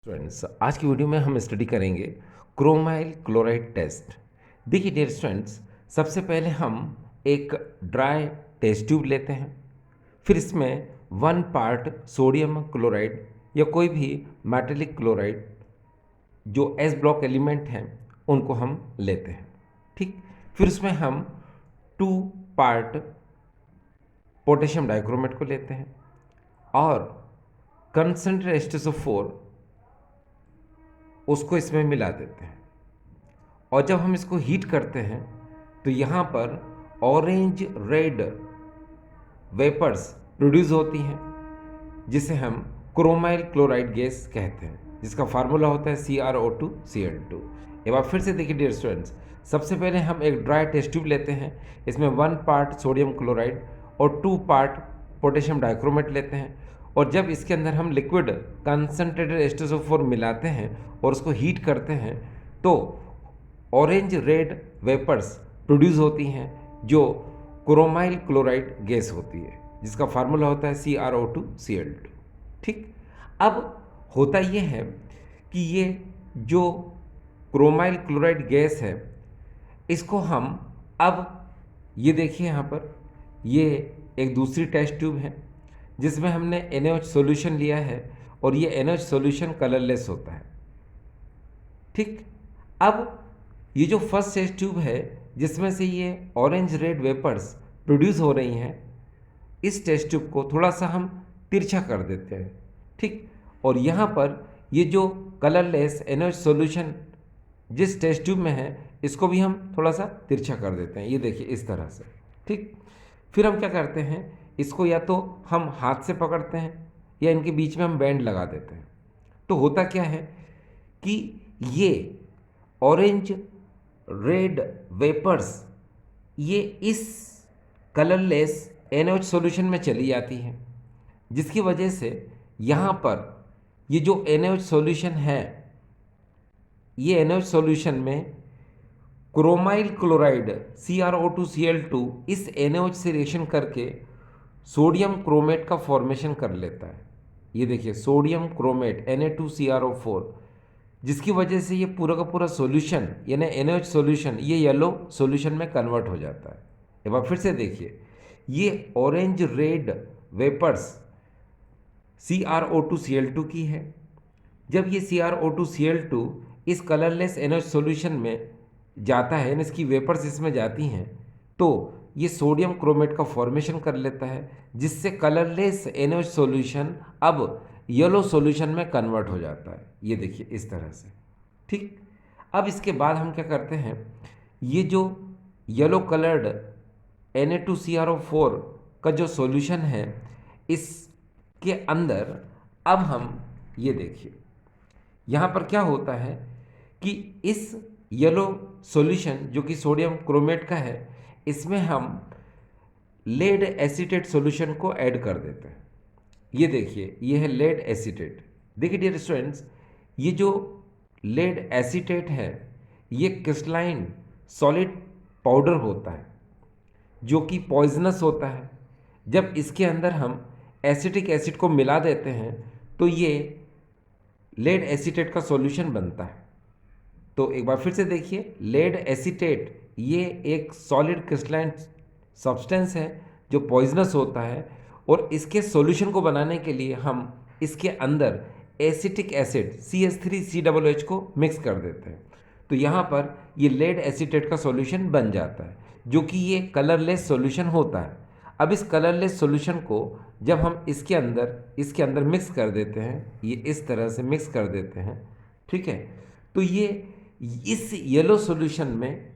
Students, आज की video में हम स्टडी करेंगे क्रोमाइल क्लोराइड टेस्ट। देखिए डियर स्टूडेंट्स, सबसे पहले हम एक ड्राई टेस्ट ट्यूब लेते हैं। फिर इसमें 1 पार्ट सोडियम क्लोराइड या कोई भी मेटेलिक क्लोराइड जो एस ब्लॉक एलिमेंट हैं उनको हम लेते हैं। ठीक, फिर उसमें हम 2 पार्ट पोटेशियम डाइक्रोमेट को लेते हैं और कंसनट्रेट H2SO4 उसको इसमें मिला देते हैं। और जब हम इसको हीट करते हैं तो यहाँ पर ऑरेंज रेड वेपर्स प्रोड्यूस होती हैं जिसे हम क्रोमाइल क्लोराइड गैस कहते हैं, जिसका फार्मूला होता है CrO2Cl2। एक बार फिर से देखिए डियर स्टूडेंट्स, सबसे पहले हम एक ड्राई टेस्ट ट्यूब लेते हैं। इसमें 1 पार्ट सोडियम क्लोराइड और 2 पार्ट पोटेशियम डाइक्रोमेट लेते हैं। और जब इसके अंदर हम लिक्विड कंसनट्रेटेड H2SO4 मिलाते हैं और उसको हीट करते हैं तो ऑरेंज रेड वेपर्स प्रोड्यूस होती हैं जो क्रोमाइल क्लोराइड गैस होती है, जिसका फार्मूला होता है CrO2Cl2। ठीक, अब होता ये है कि ये जो क्रोमाइल क्लोराइड गैस है इसको हम अब ये देखिए यहाँ पर ये एक दूसरी टेस्ट ट्यूब है जिसमें हमने NaOH सॉल्यूशन लिया है और ये NaOH सॉल्यूशन कलरलेस होता है। ठीक, अब ये जो फर्स्ट टेस्ट ट्यूब है जिसमें से ये ऑरेंज रेड वेपर्स प्रोड्यूस हो रही हैं, इस टेस्ट ट्यूब को थोड़ा सा हम तिरछा कर देते हैं। ठीक, और यहाँ पर ये जो कलरलेस NaOH सॉल्यूशन जिस टेस्ट ट्यूब में है इसको भी हम थोड़ा सा तिरछा कर देते हैं, ये देखिए इस तरह से। ठीक, फिर हम क्या करते हैं, इसको या तो हम हाथ से पकड़ते हैं या इनके बीच में हम बैंड लगा देते हैं। तो होता क्या है कि ये ऑरेंज रेड वेपर्स ये इस कलरलेस NaOH सॉल्यूशन में चली जाती हैं, जिसकी वजह से यहाँ पर ये जो NaOH सॉल्यूशन है, ये NaOH सॉल्यूशन में क्रोमाइल क्लोराइड CrO2Cl2 इस NaOH से रिएक्शन करके सोडियम क्रोमेट का फॉर्मेशन कर लेता है। ये देखिए सोडियम क्रोमेट Na2CrO4, जिसकी वजह से ये पूरा का पूरा सॉल्यूशन यानी NaOH सॉल्यूशन ये येलो सॉल्यूशन में कन्वर्ट हो जाता है। एक बार फिर से देखिए, ये ऑरेंज रेड वेपर्स CrO2Cl2 की है। जब ये CrO2Cl2 इस कलरलेस NaOH सॉल्यूशन में जाता है यानी इसकी वेपर्स इसमें जाती हैं तो ये सोडियम क्रोमेट का फॉर्मेशन कर लेता है, जिससे कलरलेस NaOH सॉल्यूशन अब येलो सॉल्यूशन में कन्वर्ट हो जाता है। ये देखिए इस तरह से। ठीक, अब इसके बाद हम क्या करते हैं, ये जो येलो कलर्ड Na2CrO4 का जो सॉल्यूशन है इसके अंदर अब हम ये देखिए यहाँ पर क्या होता है कि इस येलो सॉल्यूशन जो कि सोडियम क्रोमेट का है इसमें हम लेड एसीटेट सॉल्यूशन को ऐड कर देते हैं। ये देखिए ये है लेड एसीटेट। देखिए डियर स्टूडेंट्स, ये जो लेड एसीटेट है ये क्रिस्टलाइन सॉलिड पाउडर होता है जो कि पॉइजनस होता है। जब इसके अंदर हम एसिटिक एसिड को मिला देते हैं तो ये लेड एसीटेट का सॉल्यूशन बनता है। तो एक बार फिर से देखिए, लेड एसीटेट ये एक सॉलिड क्रिस्टलाइन सब्सटेंस है जो पॉइजनस होता है और इसके सॉल्यूशन को बनाने के लिए हम इसके अंदर एसिटिक एसिड CH3COOH को मिक्स कर देते हैं। तो यहाँ पर ये लेड एसीटेट का सॉल्यूशन बन जाता है जो कि ये कलरलेस सॉल्यूशन होता है। अब इस कलरलेस सॉल्यूशन को जब हम इसके अंदर मिक्स कर देते हैं, ये इस तरह से मिक्स कर देते हैं। ठीक है, तो ये इस येलो सॉल्यूशन में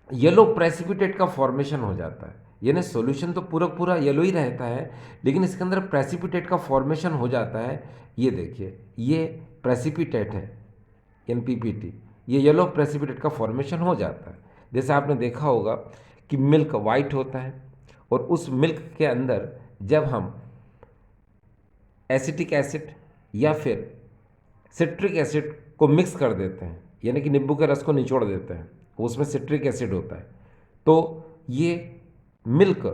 येलो प्रेसिपिटेट का फॉर्मेशन हो जाता है, यानी सॉल्यूशन तो पूरा पूरा येलो ही रहता है लेकिन इसके अंदर प्रेसिपिटेट का फॉर्मेशन हो जाता है। ये देखिए ये प्रेसिपिटेट है NPPT, ये येलो प्रेसिपिटेट का फॉर्मेशन हो जाता है। जैसे आपने देखा होगा कि मिल्क वाइट होता है और उस मिल्क के अंदर जब हम एसिटिक एसिड या फिर सिट्रिक एसिड को मिक्स कर देते हैं यानी कि नींबू के रस को निचोड़ देते हैं, उसमें सिट्रिक एसिड होता है, तो ये मिल्क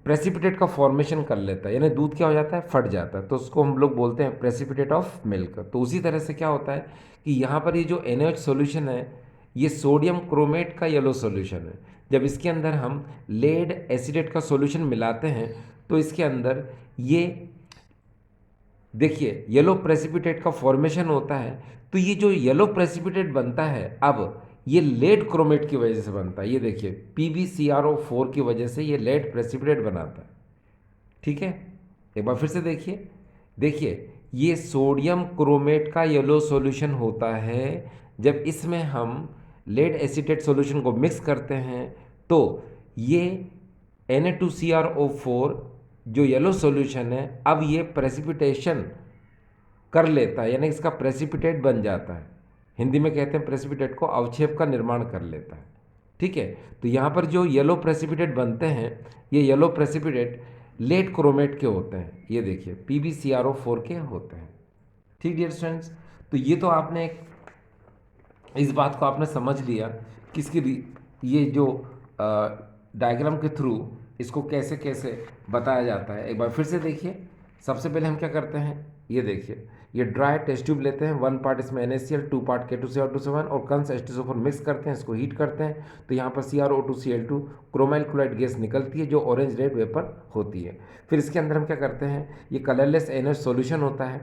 प्रेसिपिटेट का फॉर्मेशन कर लेता है, यानी दूध क्या हो जाता है, फट जाता है, तो उसको हम लोग बोलते हैं प्रेसिपिटेट ऑफ मिल्क। तो उसी तरह से क्या होता है कि यहाँ पर ये जो NaOH सॉल्यूशन है ये सोडियम क्रोमेट का येलो सॉल्यूशन है। जब इसके अंदर हम लेड एसिडेट का सॉल्यूशन मिलाते हैं तो इसके अंदर ये देखिए येलो प्रेसिपिटेट का फॉर्मेशन होता है। तो ये जो येलो प्रेसिपिटेट बनता है अब ये लेड क्रोमेट की वजह से बनता है। ये देखिए PbCrO4 की वजह से ये लेड प्रेसिपिटेट बनाता है। ठीक है, एक बार फिर से देखिए, देखिए ये सोडियम क्रोमेट का येलो सॉल्यूशन होता है। जब इसमें हम लेड एसीटेट सॉल्यूशन को मिक्स करते हैं तो ये Na2CrO4 जो येलो सॉल्यूशन है अब ये प्रेसिपिटेशन कर लेता है, यानी इसका प्रेसिपिटेट बन जाता है। हिंदी में कहते हैं प्रेसिपिटेट को अवक्षेप का निर्माण कर लेता है। ठीक है, तो यहाँ पर जो येलो प्रेसिपिटेट बनते हैं ये येलो प्रेसिपिटेट लेड क्रोमेट के होते हैं। ये देखिए PbCrO4 के होते हैं। ठीक डियर स्टूडेंट्स, तो ये तो आपने इस बात को आपने समझ लिया कि इसकी ये जो डायग्राम के थ्रू इसको कैसे कैसे बताया जाता है। एक बार फिर से देखिए, सबसे पहले हम क्या करते हैं, ये देखिए ये ड्राई टेस्ट ट्यूब लेते हैं, 1 पार्ट इसमें NaCl, 2 पार्ट K2CO2 और कंस H2SO4 मिक्स करते हैं, इसको हीट करते हैं तो यहाँ पर CrO2Cl2 क्रोमाइल क्लोराइड गैस निकलती है जो ऑरेंज रेड वेपर होती है। फिर इसके अंदर हम क्या करते हैं, ये कलरलेस NaOH सॉल्यूशन होता है।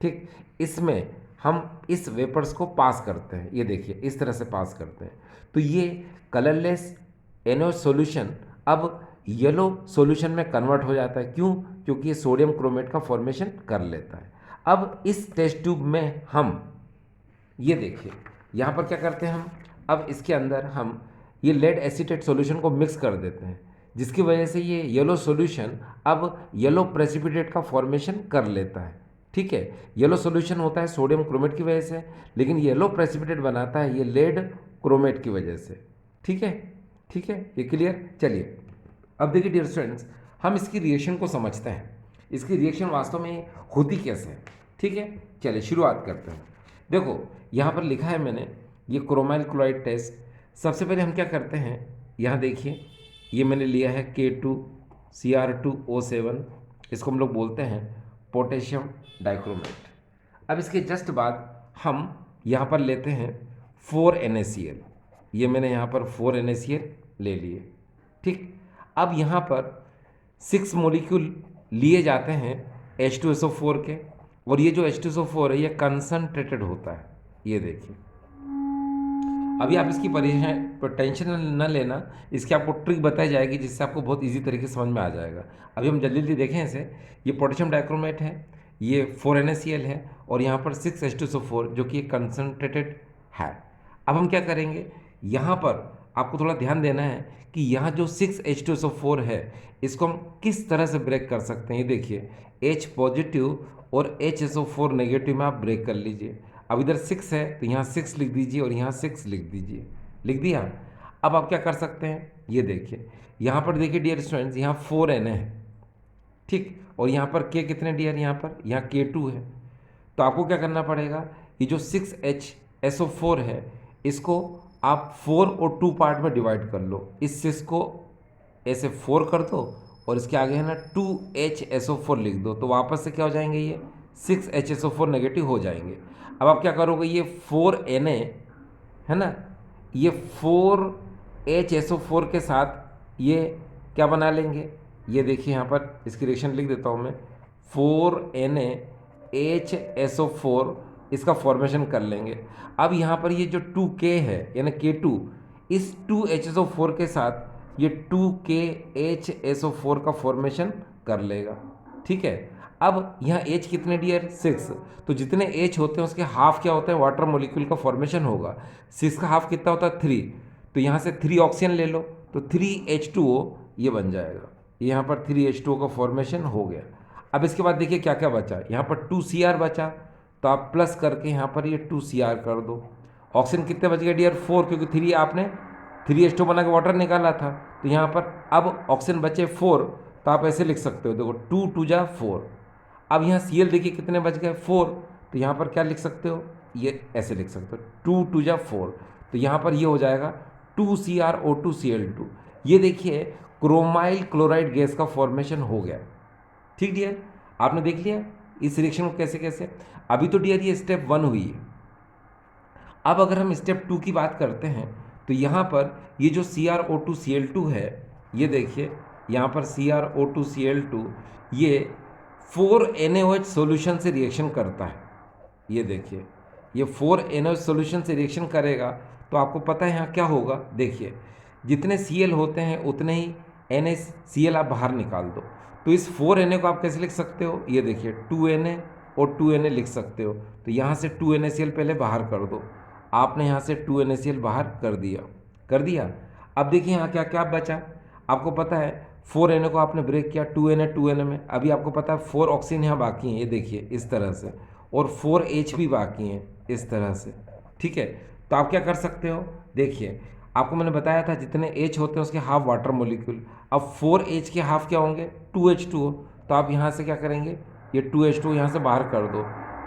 ठीक, इसमें हम इस वेपर्स को पास करते हैं, ये देखिए इस तरह से पास करते हैं। तो ये कलरलेस NaOH सॉल्यूशन अब येलो सॉल्यूशन में कन्वर्ट हो जाता है। क्यों? क्योंकि ये सोडियम क्रोमेट का फॉर्मेशन कर लेता है। अब इस टेस्ट ट्यूब में हम ये देखिए यहाँ पर क्या करते हैं हम, अब इसके अंदर हम ये लेड एसीटेट सॉल्यूशन को मिक्स कर देते हैं, जिसकी वजह से ये येलो सॉल्यूशन अब येलो प्रेसिपिटेट का फॉर्मेशन कर लेता है। ठीक है, येलो सॉल्यूशन होता है सोडियम क्रोमेट की वजह से, लेकिन येलो प्रेसिपिटेट बनाता है ये लेड क्रोमेट की वजह से। ठीक है, ठीक है, ये क्लियर। चलिए अब देखिए डियर स्टूडेंट्स, हम इसकी रिएक्शन को समझते हैं, इसकी रिएक्शन वास्तव में होती कैसे है। ठीक है, चलिए शुरुआत करते हैं। देखो यहाँ पर लिखा है मैंने ये क्रोमाइल क्लोराइड टेस्ट। सबसे पहले हम क्या करते हैं, यहाँ देखिए ये मैंने लिया है K2Cr2O7, इसको हम लोग बोलते हैं पोटेशियम डाइक्रोमेट। अब इसके जस्ट बाद हम यहाँ पर लेते हैं 4 NaCl, ये मैंने यहाँ पर 4 NaCl ले लिए। ठीक, अब यहाँ पर 6 मॉलिक्यूल लिए जाते हैं H2SO4 के, और ये जो H2SO4 है ये कंसनट्रेटेड होता है। ये देखिए अभी आप इसकी टेंशन न लेना, इसकी आपको ट्रिक बताई जाएगी जिससे आपको बहुत इजी तरीके से समझ में आ जाएगा। अभी हम जल्दी जल्दी देखें इसे, ये पोटेशियम डाइक्रोमेट है, ये 4 NaCl है और यहाँ पर 6 H2SO4 जो कि कंसनट्रेटेड है। अब हम क्या करेंगे, यहाँ पर आपको थोड़ा ध्यान देना है कि यहाँ जो 6 H2SO4 है इसको हम किस तरह से ब्रेक कर सकते हैं। ये देखिए H पॉजिटिव और HSO4 नेगेटिव में आप ब्रेक कर लीजिए। अब इधर 6 है तो यहाँ 6 लिख दीजिए और यहाँ 6 लिख दीजिए, लिख दिया। अब आप क्या कर सकते हैं, ये देखिए यहाँ पर देखिए डियर स्टूडेंट्स, यहाँ 4 Na है। ठीक, और यहाँ पर K कितने डियर, यहाँ पर यहाँ K2 है। तो आपको क्या करना पड़ेगा, ये जो 6HSO4 है इसको आप 4 और 2 पार्ट में डिवाइड कर लो। इस 6 को ऐसे 4 कर दो और इसके आगे है ना 2HSO4 लिख दो, तो वापस से क्या हो जाएंगे, ये 6HSO4 नेगेटिव हो जाएंगे। अब आप क्या करोगे, ये 4 Na है ना, ये 4HSO4 के साथ ये क्या बना लेंगे, ये देखिए यहाँ पर इसकी रिएक्शन लिख देता हूँ मैं, 4 NaHSO4 इसका फॉर्मेशन कर लेंगे। अब यहाँ पर ये जो 2K है यानी K2, इस 2HSO4 के साथ ये 2KHSO4 का फॉर्मेशन कर लेगा। ठीक है, अब यहाँ H कितने डियर, 6, तो जितने H होते हैं उसके हाफ क्या होता है, वाटर मॉलिक्यूल का फॉर्मेशन होगा। 6 का हाफ कितना होता है, 3, तो यहाँ से 3 ऑक्सीजन ले लो तो 3H2O ये बन जाएगा। यहाँ पर 3H2O का फॉर्मेशन हो गया। अब इसके बाद देखिए क्या क्या बचा, यहाँ पर 2Cr बचा, तो आप प्लस करके यहाँ पर ये 2Cr कर दो। ऑक्सीजन कितने बच गए डियर, 4, क्योंकि 3 आपने 3H2 बना के वाटर निकाला था, तो यहाँ पर अब ऑक्सीजन बचे 4, तो आप ऐसे लिख सकते हो, देखो 2 2 जा 4। अब यहाँ Cl देखिए कितने बच गए, 4, तो यहाँ पर क्या लिख सकते हो, ये ऐसे लिख सकते हो 2 2 जा 4, तो यहाँ पर ये हो जाएगा 2CrO2Cl2। ये देखिए क्रोमाइल क्लोराइड गैस का फॉर्मेशन हो गया। ठीक डियर, आपने देख लिया इस रिएक्शन को कैसे कैसे। अभी तो डियर ये स्टेप 1 हुई है। अब अगर हम स्टेप 2 की बात करते हैं तो यहाँ पर ये जो CrO2Cl2 है, ये देखिए यहाँ पर CrO2Cl2 ये 4NaOH सॉल्यूशन से रिएक्शन करता है। ये देखिए ये 4NaOH सॉल्यूशन से रिएक्शन करेगा तो आपको पता है यहाँ क्या होगा। देखिए जितने Cl होते हैं उतने ही NaCl आप बाहर निकाल दो। तो इस 4Na को आप कैसे लिख सकते हो, ये देखिए 2Na और 2Na लिख सकते हो। तो यहाँ से 2NaCl पहले बाहर कर दो। आपने यहाँ से 2NaCl बाहर कर दिया। अब देखिए यहाँ क्या क्या बचा। आपको पता है 4Na को आपने ब्रेक किया 2Na में, अभी आपको पता है 4 ऑक्सीजन यहाँ बाकी हैं, ये देखिए इस तरह से, और 4H भी बाकी हैं इस तरह से। ठीक है, तो आप क्या कर सकते हो, देखिए आपको मैंने बताया था जितने H होते हैं उसके हाफ वाटर मोलिक्यूल। अब 4H के हाफ क्या होंगे, 2H2O। तो आप यहाँ से क्या करेंगे, ये 2H2O यहाँ से बाहर कर दो।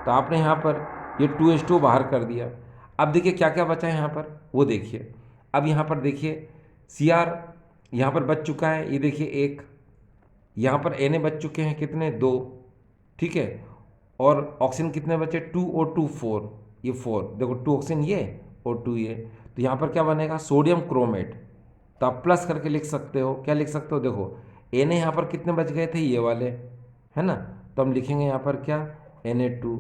तो आपने यहाँ पर ये 2H2O बाहर कर दिया। अब देखिए क्या क्या बचा है यहाँ पर, वो देखिए। अब यहाँ पर देखिए Cr यहाँ पर बच चुका है, ये देखिए एक, यहाँ पर Na बच चुके हैं कितने, 2। ठीक है, और ऑक्सीजन कितने बचे, 2 और 2 4, ये 4, देखो 2 ऑक्सीजन ये और 2 ये। तो यहाँ पर क्या बनेगा, सोडियम क्रोमेट। तो आप प्लस करके लिख सकते हो, क्या लिख सकते हो, देखो Na यहाँ पर कितने बच गए थे, ये वाले, है ना। तो हम लिखेंगे यहाँ पर क्या, Na2।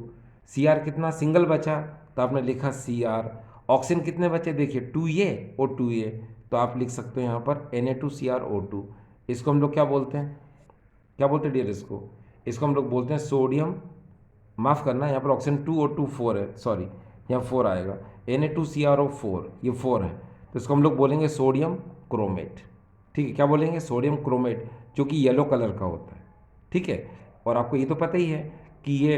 Cr कितना सिंगल बचा, तो आपने लिखा Cr। ऑक्सीजन कितने बचे, देखिए 2 ये और 2 ये। तो आप लिख सकते हो यहाँ पर Na2CrO2। इसको हम लोग क्या बोलते हैं, क्या बोलते हैं डियर, इसको हम लोग बोलते हैं सोडियम, माफ़ करना यहाँ पर ऑक्सीजन 2 और 2 4 है, सॉरी यहाँ 4 आएगा, Na2CrO4 ये 4 है। तो इसको हम लोग बोलेंगे सोडियम क्रोमेट। ठीक है, क्या बोलेंगे, सोडियम क्रोमेट, जो कि येलो कलर का होता है। ठीक है, और आपको ये तो पता ही है कि ये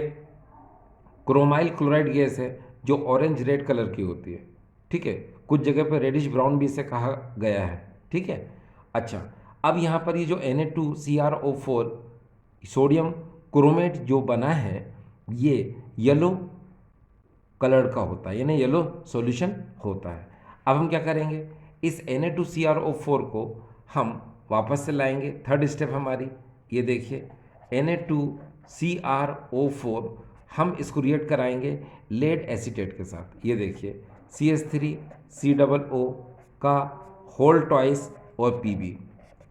क्रोमाइल क्लोराइड गैस है जो ऑरेंज रेड कलर की होती है। ठीक है, कुछ जगह पर रेडिश ब्राउन भी इसे कहा गया है। ठीक है, अच्छा अब यहाँ पर ये जो Na2CrO4 सोडियम क्रोमेट जो बना है ये येलो कलर का होता है, यानी येलो सॉल्यूशन होता है। अब हम क्या करेंगे, इस Na2CrO4 को हम वापस से लाएंगे, थर्ड स्टेप हमारी, ये देखिए Na2CrO4 हम इसको रिएक्ट कराएंगे लेड एसीटेट के साथ। ये देखिए CH3COO का होल ट्वाइस और Pb,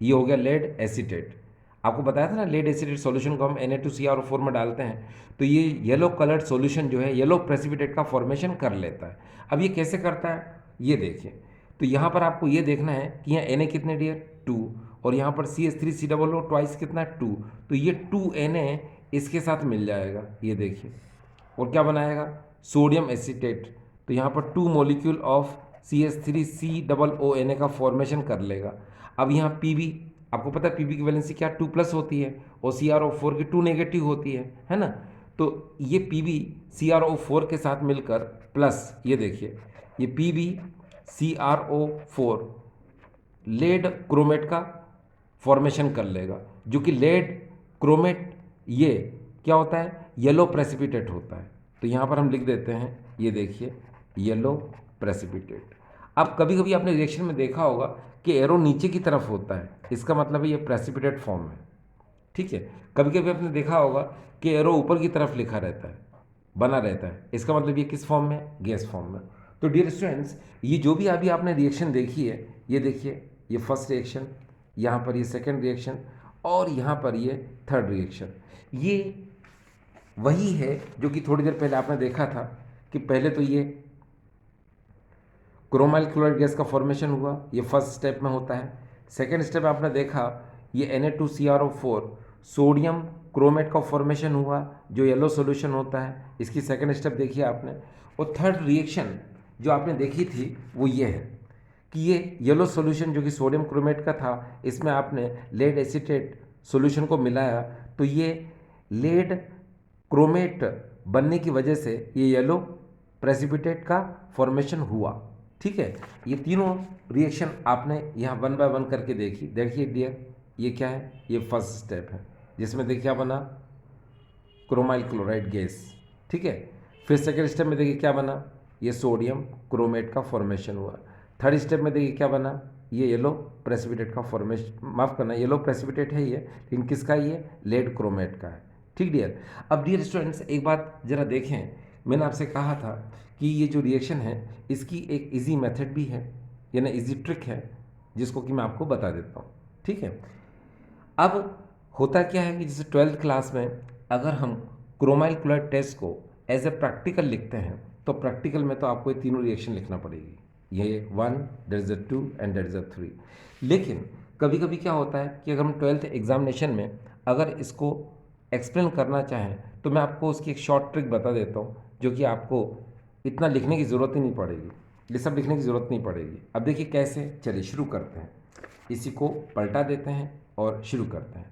ये हो गया लेड एसीटेट। आपको बताया था ना लेड एसीटेट सॉल्यूशन को हम Na2CrO4 में डालते हैं तो ये येलो कलर्ड सॉल्यूशन जो है येलो प्रेसिपिटेट का फॉर्मेशन कर लेता है। अब ये कैसे करता है, ये देखिए। तो यहाँ पर आपको ये देखना है कि यहाँ Na कितने डियर, 2, और यहाँ पर CH3COO ट्वाइस कितना, 2। तो ये 2Na इसके साथ मिल जाएगा, ये देखिए, और क्या बनाएगा, सोडियम एसीटेट। तो यहाँ पर 2 मॉलिक्यूल ऑफ CH3COONA का फॉर्मेशन कर लेगा। अब यहाँ Pb, आपको पता है Pb की वैलेंसी क्या, 2+ होती है, और CrO4 की 2 नेगेटिव होती है ना। तो ये Pb CrO4 के साथ मिलकर प्लस, ये देखिए ये Pb CrO4 लेड क्रोमेट का फॉर्मेशन कर लेगा, जो कि लेड क्रोमेट ये क्या होता है, येलो प्रेसिपिटेट होता है। तो यहाँ पर हम लिख देते हैं, ये देखिए येलो प्रेसिपिटेट। अब कभी कभी आपने रिएक्शन में देखा होगा कि एरो नीचे की तरफ होता है, इसका मतलब है ये प्रेसिपिटेट फॉर्म है। ठीक है, कभी कभी आपने देखा होगा कि एरो ऊपर की तरफ लिखा रहता है, बना रहता है, इसका मतलब ये किस फॉर्म में, गैस फॉर्म में। तो डियर स्टूडेंट्स, ये जो भी अभी आपने रिएक्शन देखी है, ये देखिए ये फर्स्ट रिएक्शन, यहाँ पर ये सेकेंड रिएक्शन, और यहाँ पर ये थर्ड रिएक्शन, ये वही है जो कि थोड़ी देर पहले आपने देखा था कि पहले तो ये क्रोमाइल क्लोराइड गैस का फॉर्मेशन हुआ, ये फर्स्ट स्टेप में होता है। सेकेंड स्टेप आपने देखा ये Na2CrO4 सोडियम क्रोमेट का फॉर्मेशन हुआ जो येलो सॉल्यूशन होता है, इसकी सेकेंड स्टेप देखिए आपने। और थर्ड रिएक्शन जो आपने देखी थी वो ये है कि ये येलो सॉल्यूशन जो कि सोडियम क्रोमेट का था, इसमें आपने लेड एसीटेट सॉल्यूशन को मिलाया, तो ये लेड क्रोमेट बनने की वजह से ये येलो प्रेसिपिटेट का फॉर्मेशन हुआ। ठीक है, ये तीनों रिएक्शन आपने यहाँ 1 बाय 1 करके देखी। देखिए डियर, ये क्या है, ये फर्स्ट स्टेप है जिसमें देखिए क्या बना, क्रोमाइल क्लोराइड गैस। ठीक है, फिर सेकेंड स्टेप में देखिए क्या बना, ये सोडियम क्रोमेट का फॉर्मेशन हुआ। थर्ड स्टेप में देखिए क्या बना, ये येलो प्रेसिपिटेट का फॉर्मेशन, माफ़ करना, येलो प्रेसिपिटेट है ये, लेकिन किसका ये लेड क्रोमेट का है। ठीक डियर। अब डियर स्टूडेंट्स एक बात ज़रा देखें, मैंने आपसे कहा था कि ये जो रिएक्शन है इसकी एक इजी मेथड भी है, यानी इजी ट्रिक है, जिसको कि मैं आपको बता देता हूँ। ठीक है। अब होता क्या है कि जैसे 12th क्लास में अगर हम क्रोमाइल क्लोराइड टेस्ट को एज ए प्रैक्टिकल लिखते हैं तो प्रैक्टिकल में तो आपको ये तीनों रिएक्शन लिखना पड़ेगी, ये 1, there is a 2 and there is a 3। लेकिन कभी कभी क्या होता है कि अगर हम 12th एग्जामिनेशन में अगर इसको एक्सप्लेन करना चाहें तो मैं आपको उसकी एक शॉर्ट ट्रिक बता देता हूँ, जो कि आपको इतना लिखने की ज़रूरत ही नहीं पड़ेगी, ये सब लिखने की ज़रूरत नहीं पड़ेगी। अब देखिए कैसे, चलिए शुरू करते हैं। इसी को पलटा देते हैं और शुरू करते हैं।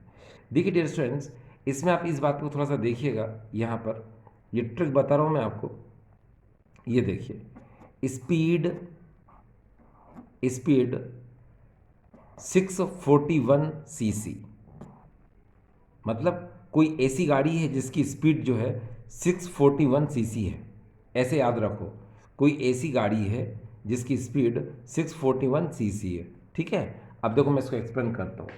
देखिए डियर स्टूडेंट्स, इसमें आप इस बात को थोड़ा सा देखिएगा, यहाँ पर ये ट्रिक बता रहा हूँ मैं आपको। ये देखिए, स्पीड 641 सीसी, मतलब कोई ऐसी गाड़ी है जिसकी स्पीड जो है 641 सीसी है। ऐसे याद रखो, कोई ऐसी गाड़ी है जिसकी स्पीड 641 सीसी है। ठीक है। अब देखो मैं इसको एक्सप्लेन करता हूँ।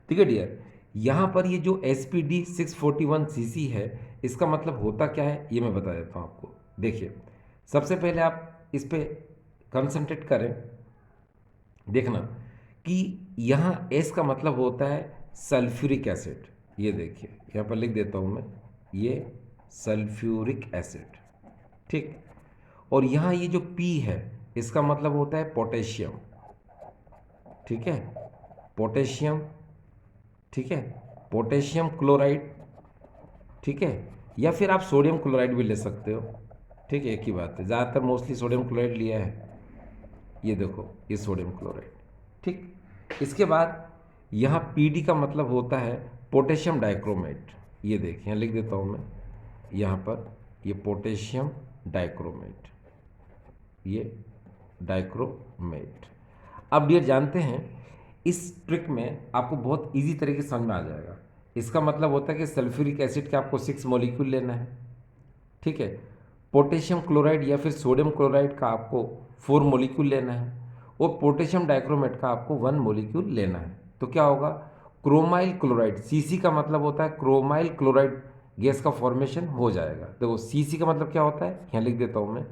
ठीक है डियर, यहाँ पर ये जो SPD 641 सीसी है, इसका मतलब होता क्या है ये मैं बता देता हूँ आपको। देखिए, सबसे पहले आप इस पर कंसंट्रेट करें, देखना कि यहाँ S का मतलब होता है सल्फ्यूरिक एसिड। ये देखिए यहाँ पर लिख देता हूँ मैं, ये सल्फ्यूरिक एसिड। ठीक। और यहाँ ये जो P है इसका मतलब होता है पोटेशियम। ठीक है, पोटेशियम। ठीक है, पोटेशियम क्लोराइड। ठीक है, या फिर आप सोडियम क्लोराइड भी ले सकते हो। ठीक है, एक ही बात है, ज़्यादातर मोस्टली सोडियम क्लोराइड लिया है। ये देखो, ये सोडियम क्लोराइड। ठीक। इसके बाद यहाँ PD का मतलब होता है पोटेशियम डाइक्रोमेट। ये देखिए यहाँ लिख देता हूँ मैं, यहाँ पर ये पोटेशियम डाइक्रोमेट, ये डाइक्रोमेट। अब डियर जानते हैं, इस ट्रिक में आपको बहुत इजी तरीके से समझ में आ जाएगा। इसका मतलब होता है कि सल्फ्यूरिक एसिड के आपको 6 मॉलिक्यूल लेना है। ठीक है, पोटेशियम क्लोराइड या फिर सोडियम क्लोराइड का आपको 4 मॉलिक्यूल लेना है, और पोटेशियम डाइक्रोमेट का आपको 1 मॉलिक्यूल लेना है। तो क्या होगा, क्रोमाइल क्लोराइड, CC का मतलब होता है क्रोमाइल क्लोराइड गैस का फॉर्मेशन हो जाएगा। देखो CC का मतलब क्या होता है, यहाँ लिख देता हूँ मैं,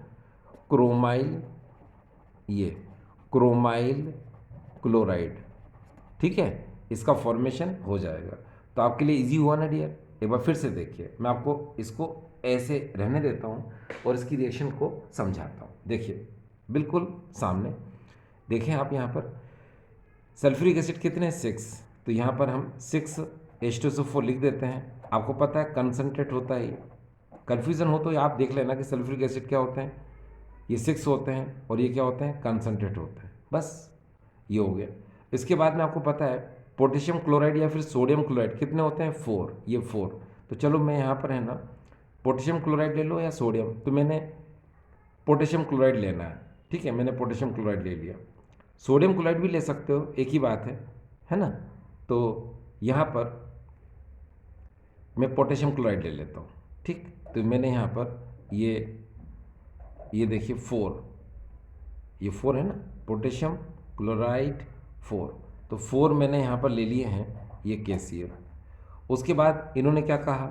क्रोमाइल, ये क्रोमाइल क्लोराइड। ठीक है, इसका फॉर्मेशन हो जाएगा। तो आपके लिए इजी हुआ ना डियर। एक बार फिर से देखिए, मैं आपको इसको ऐसे रहने देता हूँ और इसकी रिएक्शन को समझाता हूँ। देखिए बिल्कुल सामने देखें आप, यहाँ पर सल्फ्यूरिक एसिड कितने, 6, तो यहाँ पर हम 6H2SO4 लिख देते हैं। आपको पता है कंसनट्रेट होता है, ये कन्फ्यूज़न हो तो आप देख लेना कि सल्फ्यूरिक एसिड क्या होते हैं, ये 6 होते हैं और ये क्या होते हैं, कंसनट्रेट होते हैं। बस ये हो गया। इसके बाद में आपको पता है पोटेशियम क्लोराइड या फिर सोडियम क्लोराइड कितने होते हैं, 4, ये 4। तो चलो मैं यहाँ पर है ना, पोटेशियम क्लोराइड ले लो या सोडियम, तो मैंने पोटेशियम क्लोराइड लेना है। ठीक है, मैंने पोटेशियम क्लोराइड ले लिया। सोडियम क्लोराइड भी ले सकते हो, एक ही बात है ना। तो यहाँ पर मैं पोटेशियम क्लोराइड ले लेता हूँ। ठीक, तो मैंने यहाँ पर ये देखिए 4, ये 4 है ना, पोटेशियम क्लोराइड 4, तो 4 मैंने यहाँ पर ले लिए हैं, ये KCl। उसके बाद इन्होंने क्या कहा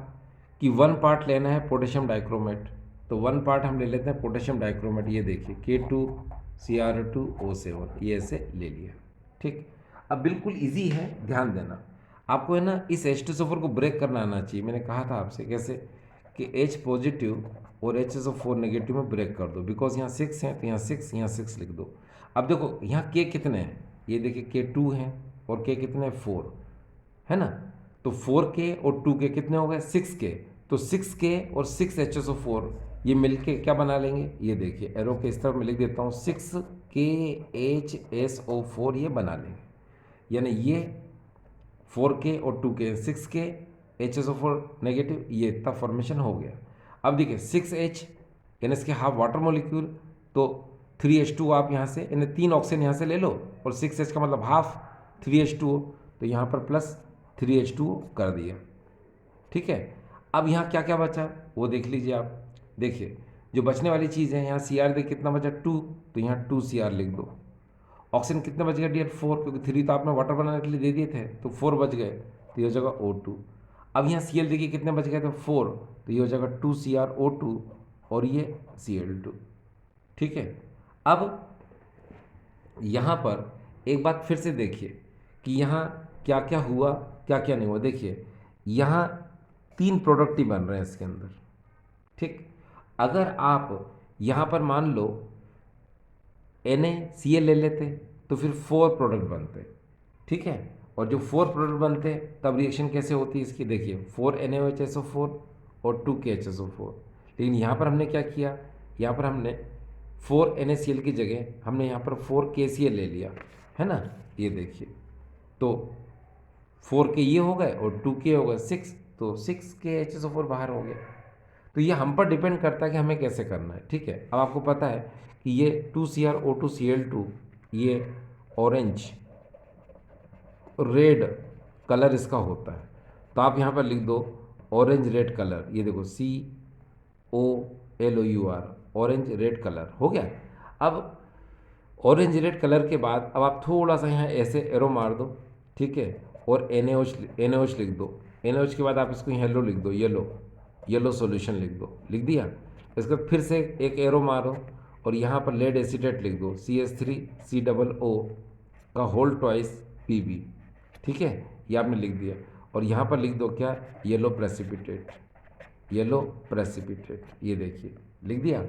कि 1 पार्ट लेना है पोटेशियम डाइक्रोमेट, तो 1 पार्ट हम ले लेते हैं पोटेशियम डाइक्रोमेट। ये देखिए K2Cr2O7, ये ऐसे ले लिया। ठीक, अब बिल्कुल इजी है, ध्यान देना। आपको है ना इस H2SO4 को ब्रेक करना आना चाहिए। मैंने कहा था आपसे कैसे, कि H पॉजिटिव और HSO4 नेगेटिव में ब्रेक कर दो, बिकॉज यहाँ 6 है तो यहाँ 6, यहाँ 6 लिख दो। अब देखो यहाँ K कितने हैं, ये देखिए K2 हैं और K कितने हैं, 4 है ना। तो 4K और 2K कितने हो गए, 6K। तो 6K और 6HSO4 ये मिलके क्या बना लेंगे, ये देखिए एरो के इस तरफ मैं लिख देता हूँ, 6KHSO4 ये बना लेंगे। यानी ये 4K और 2K, 6K HSO4 नेगेटिव, ये इतना फॉर्मेशन हो गया। अब देखिए 6H यानी इसके हाफ वाटर मॉलिक्यूल, तो 3H2 आप यहाँ से, यानी 3 ऑक्सीजन यहाँ से ले लो, और 6H का मतलब हाफ 3H2O, तो यहाँ पर प्लस 3H2O कर दिया। ठीक है, अब यहाँ क्या क्या बचा वो देख लीजिए आप। देखिए जो बचने वाली चीज़ है, यहाँ Cr देख कितना बचा, 2, तो यहाँ 2Cr लिख दो। ऑक्सीजन कितने बच गए डियर 4, क्योंकि 3 तो आपने वाटर बनाने के लिए दे दिए थे, तो 4 बच गए, तो ये हो जाएगा O2। अब यहाँ Cl देखिए कितने बच गए थे 4, तो ये हो जाएगा 2CrO2 और ये Cl2। ठीक है, अब यहाँ पर एक बात फिर से देखिए कि यहाँ क्या क्या हुआ क्या क्या नहीं हुआ। देखिए यहाँ 3 प्रोडक्ट ही बन रहे हैं इसके अंदर। ठीक, अगर आप यहाँ पर मान लो NaCl ले लेते तो फिर 4 प्रोडक्ट बनते। ठीक है, और जो 4 प्रोडक्ट बनते तब रिएक्शन कैसे होती है इसकी, देखिए 4NaOHSO4 और 2KHSO4। लेकिन यहाँ पर हमने क्या किया, यहाँ पर हमने 4NaCl की जगह हमने यहाँ पर 4KCl ले लिया, है ना। ये देखिए, तो 4K ये हो गए और 2K हो गए 6, तो 6KHSO4 बाहर हो गया। तो ये हम पर डिपेंड करता है कि हमें कैसे करना है। ठीक है, अब आपको पता है कि ये 2CrO2Cl2 ये ऑरेंज रेड कलर इसका होता है, तो आप यहाँ पर लिख दो ऑरेंज रेड कलर। ये देखो COLOUR ऑरेंज रेड कलर हो गया। अब ऑरेंज रेड कलर के बाद अब आप थोड़ा सा यहाँ ऐसे एरो मार दो। ठीक है, और NaOH लिख दो। NaOH के बाद आप इसको येलो लिख दो, येलो सॉल्यूशन लिख दो, लिख दिया। इसके बाद फिर से एक एरो मारो और यहाँ पर लेड एसीटेट लिख दो, CH3COO का होल ट्वाइस Pb। ठीक है, ये आपने लिख दिया और यहाँ पर लिख दो क्या, येलो प्रेसिपिटेट, ये देखिए लिख दिया।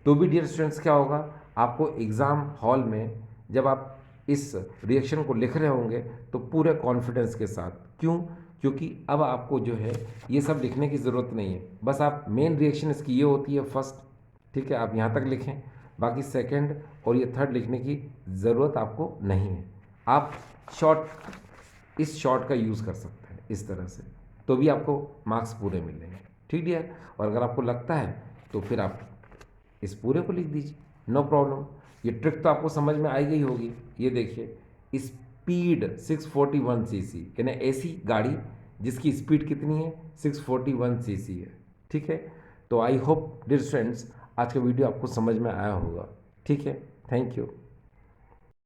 तो भी डियर स्टूडेंट्स क्या होगा, आपको एग्ज़ाम हॉल में जब आप इस रिएक्शन को लिख रहे होंगे तो पूरे कॉन्फिडेंस के साथ, क्यों, क्योंकि अब आपको जो है ये सब लिखने की ज़रूरत नहीं है, बस आप मेन रिएक्शन इसकी ये होती है फर्स्ट। ठीक है, आप यहाँ तक लिखें, बाकी सेकंड और ये थर्ड लिखने की ज़रूरत आपको नहीं है। आप इस शॉर्ट का यूज़ कर सकते हैं इस तरह से, तो भी आपको मार्क्स पूरे मिलेंगे। ठीक है, और अगर आपको लगता है तो फिर आप इस पूरे को लिख दीजिए, नो प्रॉब्लम। ये ट्रिक तो आपको समझ में आई गई होगी। ये देखिए स्पीड 641 cc, यानी ऐसी गाड़ी जिसकी स्पीड कितनी है 641 cc है। ठीक है, तो आई होप डियर स्टूडेंट्स आज का वीडियो आपको समझ में आया होगा। ठीक है, थैंक यू।